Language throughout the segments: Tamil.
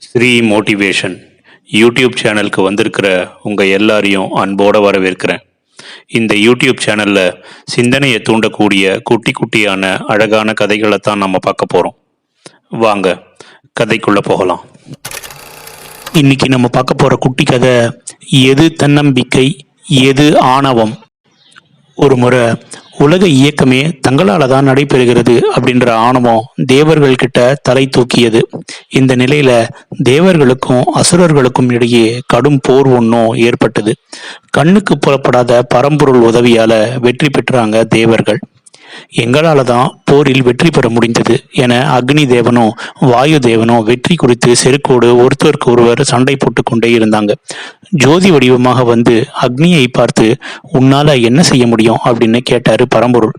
ஸ்ரீ மோட்டிவேஷன் யூடியூப் சேனலுக்கு வந்திருக்கிற உங்கள் எல்லாரையும் அன்போடு வரவேற்கிறேன். இந்த யூடியூப் சேனலில் சிந்தனையை தூண்டக்கூடிய குட்டி குட்டியான அழகான கதைகளை தான் நம்ம பார்க்க போகிறோம். வாங்க கதைக்குள்ளே போகலாம். இன்னைக்கு நம்ம பார்க்க போகிற குட்டி கதை, எது தன்னம்பிக்கை, எது ஆணவம். ஒரு முறை உலக இயக்கமே தங்களால் தான் நடைபெறுகிறது அப்படின்ற ஆணவம் தேவர்கள்கிட்ட தலை தூக்கியது. இந்த நிலையில தேவர்களுக்கும் அசுரர்களுக்கும் இடையே கடும் போர் ஒன்றும் ஏற்பட்டது. கண்ணுக்கு புலப்படாத பரம்பொருள் உதவியால வெற்றி பெற்றாங்க தேவர்கள். எங்களால தான் போரில் வெற்றி பெற முடிந்தது என அக்னி தேவனும் வாயு தேவனும் வெற்றி குறித்து செருக்கோடு ஒருத்தருக்கு ஒருவர் சண்டை போட்டு கொண்டே இருந்தாங்க. ஜோதி வடிவமாக வந்து அக்னியை பார்த்து, உன்னால என்ன செய்ய முடியும் அப்படின்னு கேட்டாரு பரம்பொருள்.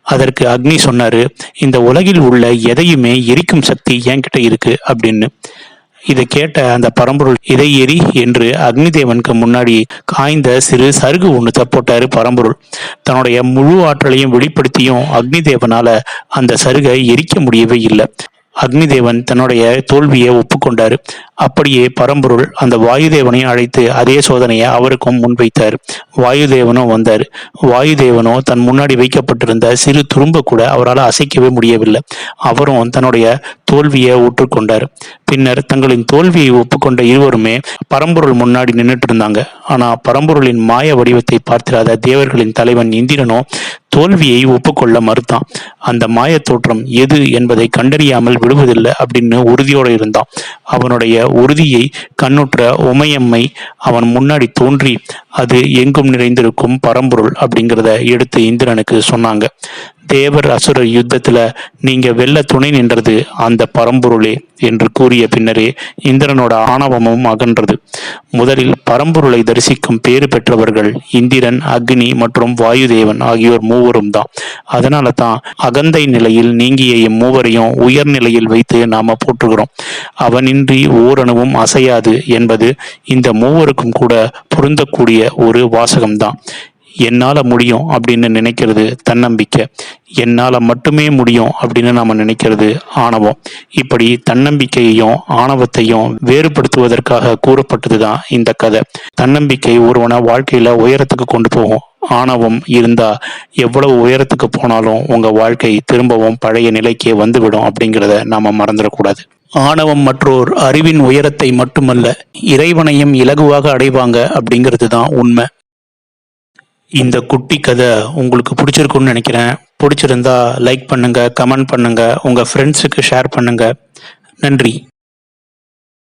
அதற்கு அக்னி சொன்னாரு, இந்த உலகில் உள்ள எதையுமே எரிக்கும் சக்தி என்கிட்ட இருக்கு அப்படின்னு. இதை கேட்ட அந்த பரம்பொருள், இதை எரி என்று அக்னி தேவனுக்கு முன்னாடி காய்ந்த சிறு சருகு ஒன்று போட்டாரு பரம்பொருள். தன்னுடைய முழு ஆற்றலையும் வெளிப்படுத்தியும் அக்னி தேவனால அந்த சருகை எரிக்க முடியவே இல்லை. அக்னி தேவன் தன்னுடைய தோல்வியை ஒப்புக்கொண்டாரு. அப்படியே பரம்பொருள் அந்த வாயுதேவனையும் அழைத்து அதே சோதனையை அவருக்கும் முன்வைத்தார். வாயுதேவனும் வந்தார். வாயுதேவனோ தன் முன்னாடி வைக்கப்பட்டிருந்த சிறு துரும்ப கூட அவரால் அசைக்கவே முடியவில்லை. அவரும் தன்னுடைய தோல்வியை ஒற்றுக்கொண்டார். பின்னர் தங்களின் தோல்வியை ஒப்புக்கொண்ட இருவருமே பரம்பொருள் முன்னாடி நின்றுட்டு இருந்தாங்க. ஆனா பரம்பொருளின் மாய வடிவத்தை பார்த்திராத தேவர்களின் தலைவன் இந்திரனோ தோல்வியை ஒப்புக்கொள்ள மறுத்தான். அந்த மாய தோற்றம் எது என்பதை கண்டறியாமல் விடுவதில்லை அப்படின்னு உறுதியோடு இருந்தான். அவனுடைய உறுதியை கண்ணுற்ற உமையம்மை அவன் முன்னாடி தோன்றி, அது எங்கும் நிறைந்திருக்கும் பரம்பொருள் அப்படிங்கிறத எடுத்து இந்திரனுக்கு சொன்னாங்க. தேவர் அசுரர் யுத்தத்துல நீங்க வெல்ல துணை நின்றது அந்த பரம்பொருளே என்று கூறிய பின்னரே இந்திரனோட ஆணவமும் அகன்றது. முதலில் பரம்பொருளை தரிசிக்கும் பேறு பெற்றவர்கள் இந்திரன், அக்னி மற்றும் வாயுதேவன் ஆகியோர் மூவரும் தான். அதனால தான் அகந்தை நிலையில் நீங்கிய இம்மூவரையும் உயர்நிலையில் வைத்து நாம போற்றுகிறோம். அவனின்றி ஓரணுவும் அசையாது என்பது இந்த மூவருக்கும் கூட பொருந்தக்கூடிய ஒரு வாசகம்தான். என்னால முடியும் அப்படின்னு நினைக்கிறது தன்னம்பிக்கை, என்னால மட்டுமே முடியும் அப்படின்னு நாம நினைக்கிறது ஆணவம். இப்படி தன்னம்பிக்கையையும் ஆணவத்தையும் வேறுபடுத்துவதற்காக கூறப்பட்டதுதான் இந்த கதை. தன்னம்பிக்கை ஒருவனை வாழ்க்கையில உயரத்துக்கு கொண்டு போகும். ஆணவம் இருந்தா எவ்வளவு உயரத்துக்கு போனாலும் உங்க வாழ்க்கை திரும்பவும் பழைய நிலைக்கே வந்துவிடும் அப்படிங்கிறத நாம மறந்துடக்கூடாது. ஆணவம் மற்றோர் அறிவின் உயரத்தை மட்டுமல்ல, இறைவனையும் இலகுவாக அடைவாங்க அப்படிங்கிறது தான் உண்மை. இந்த குட்டி கதை உங்களுக்கு பிடிச்சிருக்குன்னு நினைக்கிறேன். பிடிச்சிருந்தா லைக் பண்ணுங்க, கமெண்ட் பண்ணுங்க, உங்க ஃப்ரெண்ட்ஸுக்கு ஷேர் பண்ணுங்க. நன்றி.